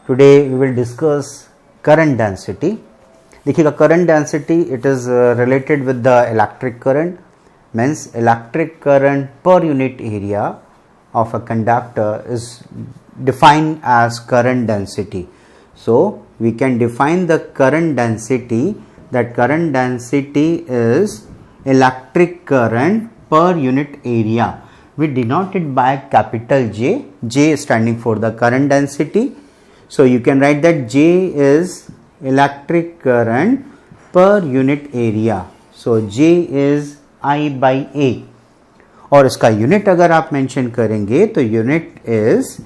Today we will discuss current density. देखिएगा current density it is related with the electric current, means electric current per unit area of a conductor is defined as current density. So we can define the current density, that current density is electric current per unit area. We denote it by capital J, J standing for the current density. So you can write that J is electric current per unit area. So J is I by A. और इसका unit अगर आप mention करेंगे तो unit is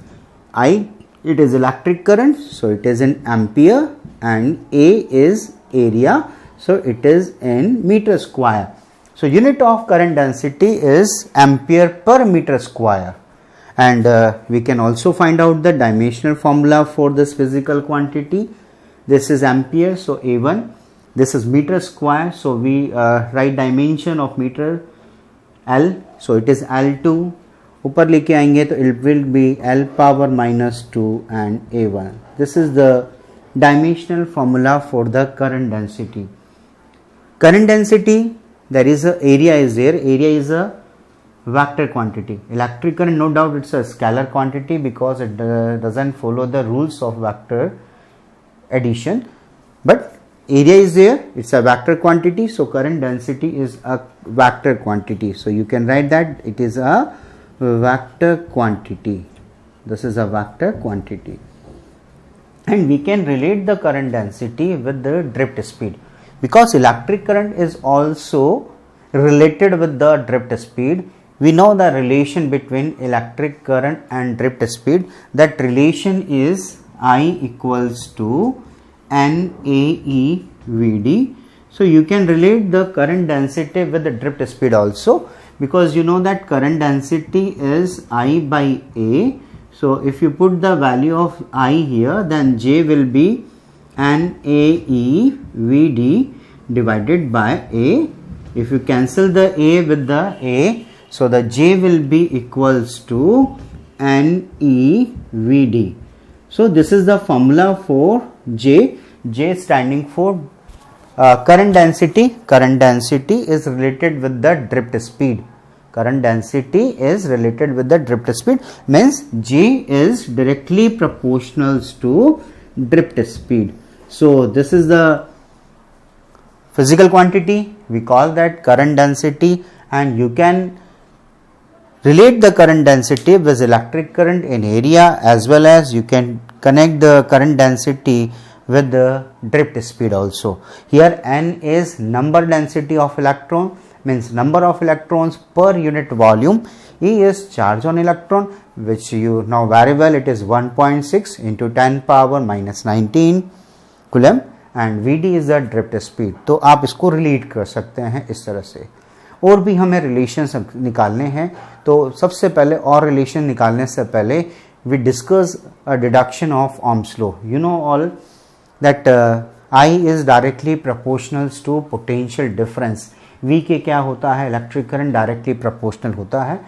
I, it is electric current, so it is in ampere, and A is area, so it is in meter square. So unit of current density is ampere per meter square. And we can also find out the dimensional formula for this physical quantity. This is ampere, so A1. This is meter square, so we write dimension of meter L, so it is L2. ऊपर लेके आएंगे तो it will be L power minus 2 and A1. This is the dimensional formula for the current density. Current density, there is a area is there. Area is a vector quantity. Electric current, no doubt it's a scalar quantity because it doesn't follow the rules of vector addition, but area is there, it's a vector quantity, so current density is a vector quantity. So you can write that it is a vector quantity. This is a vector quantity, and we can relate the current density with the drift speed, because electric current is also related with the drift speed. We know the relation between electric current and drift speed. That relation is I equals to NAE VD. So you can relate the current density with the drift speed also, because you know that current density is I by A. So if you put the value of I here, then J will be NAE VD divided by A. If you cancel the A with the A, so the J will be equals to NEVD. So this is the formula for J. J standing for current density. Current density is related with the drift speed. Current density is related with the drift speed, means J is directly proportional to drift speed. So this is the physical quantity, we call that current density, and you can relate the current density with electric current in area, as well as you can connect the current density with the drift speed also. Here N is number density of electron, means number of electrons per unit volume. E is charge on electron, which you know very well, it is 1.6 into 10 power minus 19 coulomb, and Vd is the drift speed. तो आप इसको relate कर सकते हैं इस तरह से. और भी हमें रिलेशंस निकालने हैं, तो सबसे पहले और रिलेशन निकालने से पहले we discuss a deduction of Ohm's law. You know all that I is directly proportional to potential difference. V के क्या होता है, इलेक्ट्रिक करंट डायरेक्टली प्रोपोर्शनल होता है.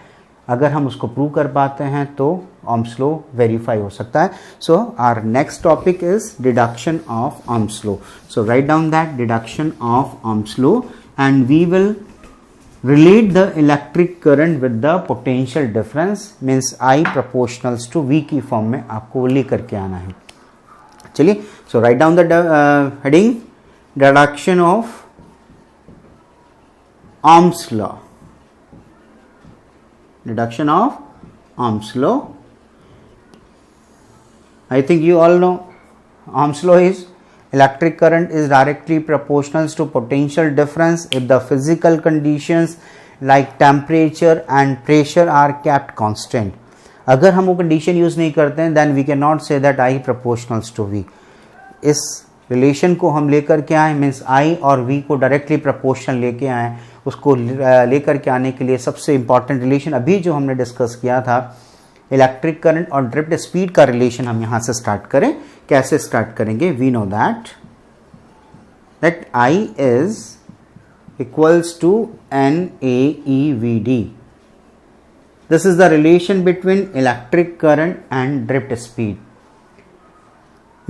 अगर हम उसको प्रूव कर पाते हैं तो Ohm's law वेरीफाई हो सकता है. So our next topic is deduction of Ohm's law. So write down that deduction of Ohm's law and we will relate the electric current with the potential difference, means I proportionals to V की form में आपको लेकर के आना है. चलिए, so write down the heading deduction of Ohm's law. Deduction of Ohm's law. I think you all know Ohm's law is electric current is directly proportional to potential difference if the physical conditions like temperature and pressure are kept constant. अगर हम वो condition use नहीं करते हैं then we cannot say that I proportionals to V. इस relation को हम लेकर के आए, मीन्स I और V को डायरेक्टली प्रोपोर्शनल लेके आए. उसको लेकर के आने के लिए सबसे इंपॉर्टेंट रिलेशन अभी जो हमने डिस्कस किया था, इलेक्ट्रिक करंट और ड्रिफ्ट स्पीड का रिलेशन, हम यहां से स्टार्ट करें. कैसे स्टार्ट करेंगे? We know that I is equals to NAEVD. This is the relation between electric current and drift speed.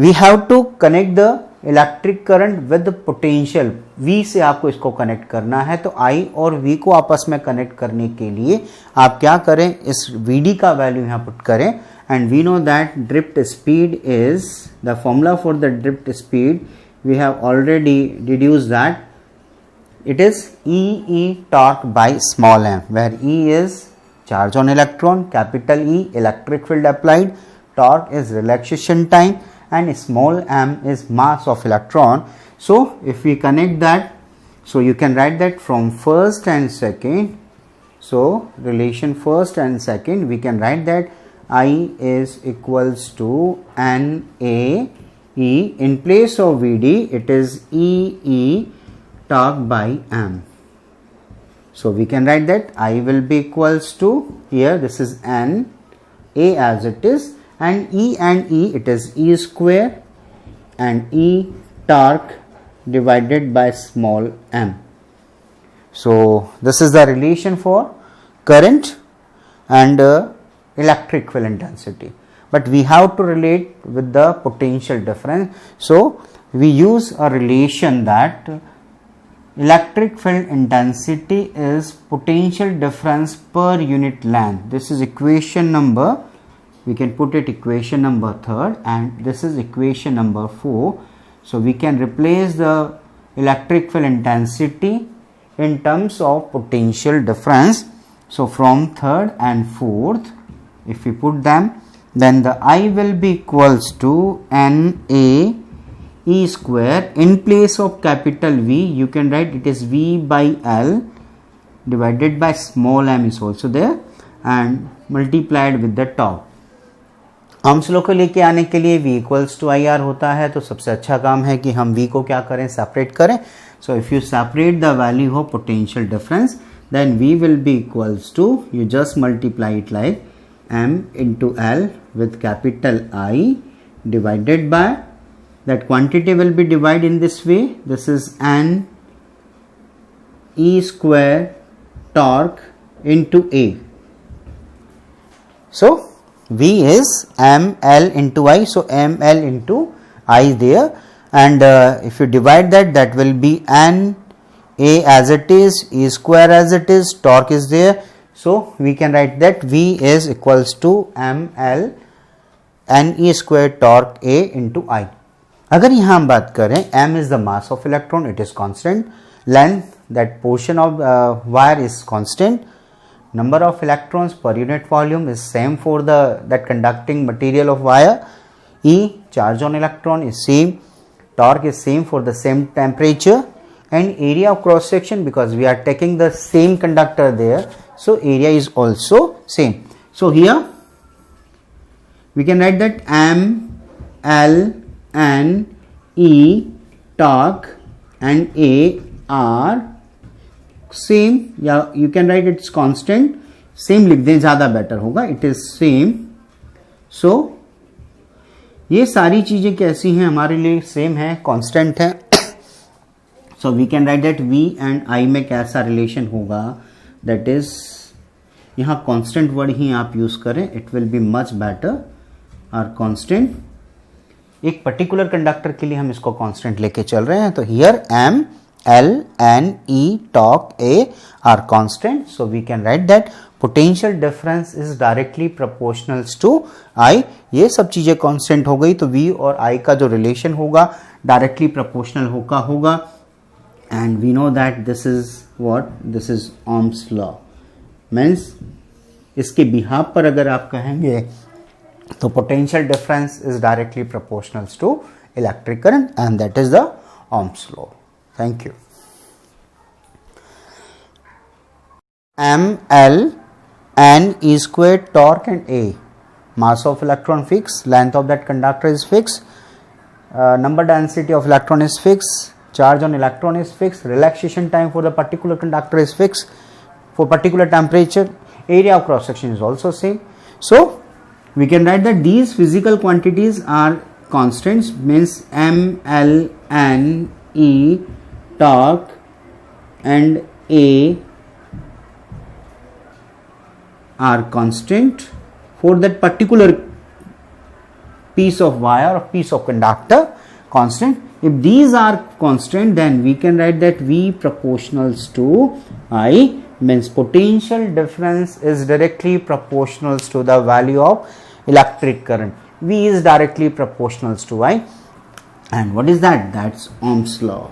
We have to connect the electric current with potential, V से आपको इसको connect करना है। तो I और V को आपस में कनेक्ट करने के लिए आप क्या करें, इस VD का वैल्यू यहाँ पुट करें, and we know that drift speed is the formula for the drift speed, we have already deduce that it is E torque by small m, where E is charge on electron, capital E electric field applied, torque is relaxation time, and small m is mass of electron. So if we connect that, so you can write that from first and second, so relation first and second, we can write that I is equals to NA E, in place of VD it is E torque by m. So we can write that I will be equals to, here this is N, A as it is, and E it is E square and E torque divided by small m. So this is the relation for current and electric field intensity, but we have to relate with the potential difference. So we use a relation that electric field intensity is potential difference per unit length. This is equation number, we can put it equation number 3rd, and this is equation number 4. So we can replace the electric field intensity in terms of potential difference. So from 3rd and 4th, if we put them, then the I will be equals to NA E square, in place of capital V you can write it is V by L divided by small m is also there and multiplied with the torque. ohms law को लेके आने के लिए V equals to IR होता है, तो सबसे अच्छा काम है कि हम V को क्या करें, सेपरेट करें. So if you separate the value of potential difference, then V will be equals to, you just multiply it like m into L with capital I divided by, that quantity will be divided in this way, this is N E square torque into A. So V is ml into I, so ml into I there, and if you divide that, that will be N A as it is, E square as it is, torque is there. So we can write that V is equals to ml N E square torque A into I. अगर यहाँ हम बात करें, m is the mass of electron, it is constant, length, that portion of wire is constant, number of electrons per unit volume is same for that conducting material of wire, E charge on electron is same, torque is same for the same temperature, and area of cross section, because we are taking the same conductor there, so area is also same. So here we can write that m L N E torque and A are same, या you can write it's constant, same लिख दें ज़्यादा better होगा, it is same. So ये सारी चीज़ें कैसी हैं, हमारे लिए सेम है, कांस्टेंट है. So we can write that V and I में कैसा रिलेशन होगा, that is, यहाँ कांस्टेंट वर्ड ही आप यूज़ करें, it will be much better. और कांस्टेंट, एक पर्टिकुलर कंडक्टर के लिए हम इसको कांस्टेंट लेके चल रहे हैं, तो here m L N E torque A are constant, so we can write that potential difference is directly proportional to I. ये सब चीजें कांस्टेंट हो गई, तो V और I का जो रिलेशन होगा डायरेक्टली प्रोपोर्शनल होगा, and we know that this is what, this is ohms law. Means इसके बिहाफ पर अगर आप कहेंगे तो potential difference is directly proportional to electric current, and that is the Ohm's law. Thank you. M L N E square torque and A, mass of electron fixed, length of that conductor is fixed, number density of electron is fixed, charge on electron is fixed, relaxation time for the particular conductor is fixed, for particular temperature, area of cross section is also same. So we can write that these physical quantities are constants, means M L N E torque and A are constant for that particular piece of wire or piece of conductor constant. If these are constant, then we can write that V proportionals to I means potential difference is directly proportional to the value of electric current. V is directly proportional to I, and what is that? That's Ohm's law.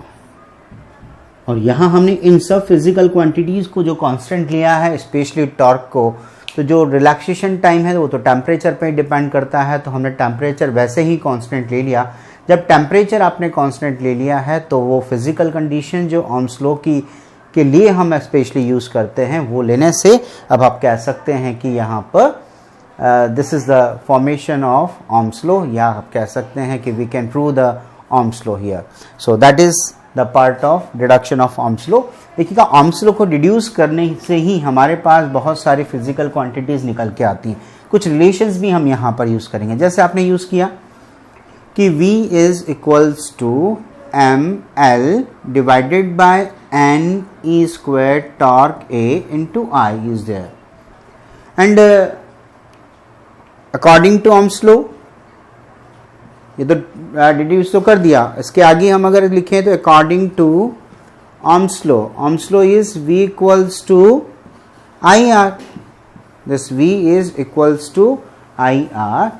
और यहाँ हमने इन सब physical quantities को जो constant लिया है, specially torque को, तो जो रिलैक्सेशन टाइम है वो तो टेम्परेचर पे डिपेंड करता है, तो हमने टेम्परेचर वैसे ही कांस्टेंट ले लिया. जब टेम्परेचर आपने कांस्टेंट ले लिया है तो वो फिजिकल कंडीशन जो ओम्स लॉ की के लिए हम स्पेशली यूज करते हैं वो लेने से अब आप कह सकते हैं कि यहाँ पर this is the formation of Ohm's law, या आप कह सकते हैं कि we can prove the Ohm's law here. So that is the part of deduction of Ohm's law. देखिएगा ओम्स लॉ को डिड्यूस करने से ही हमारे पास बहुत सारी फिजिकल क्वांटिटीज निकल के आती हैं. कुछ रिलेशंस भी हम यहाँ पर यूज करेंगे, जैसे आपने यूज किया कि V is equals to ml divided by NE square torque A into I is there, and according to Ohm's law ये तो डिड्यूस तो कर दिया. इसके आगे हम अगर लिखें तो according to Ohm's law is V equals to IR. This V is equals to IR.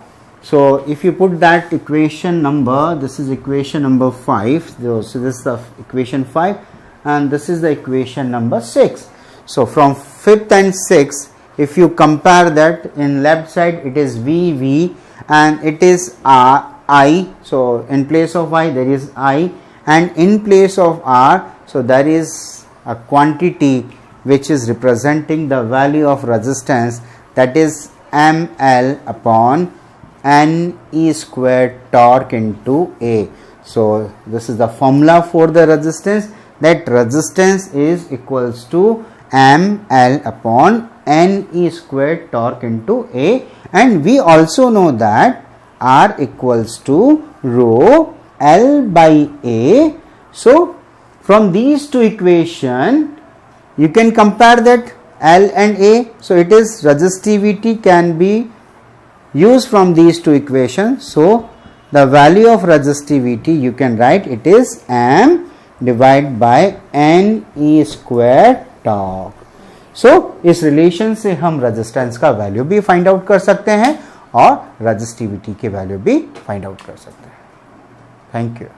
So if you put that equation number, this is equation number 5. So this is the equation 5, and this is the equation number 6. So from 5th and 6th, if you compare that, in left side it is V, and it is I. So in place of I there is I, and in place of R, so there is a quantity which is representing the value of resistance, that is ml upon NE squared torque into A. So this is the formula for the resistance, that resistance is equals to ml upon NE squared torque into A, and we also know that R equals to rho L by A. So from these two equations you can compare that L and A. So it is resistivity can be used from these two equations. So the value of resistivity you can write it is M divided by NE square torque. So इस relation से हम resistance का value भी find out कर सकते हैं और resistivity के वैल्यू भी फाइंड आउट कर सकते हैं. Thank you.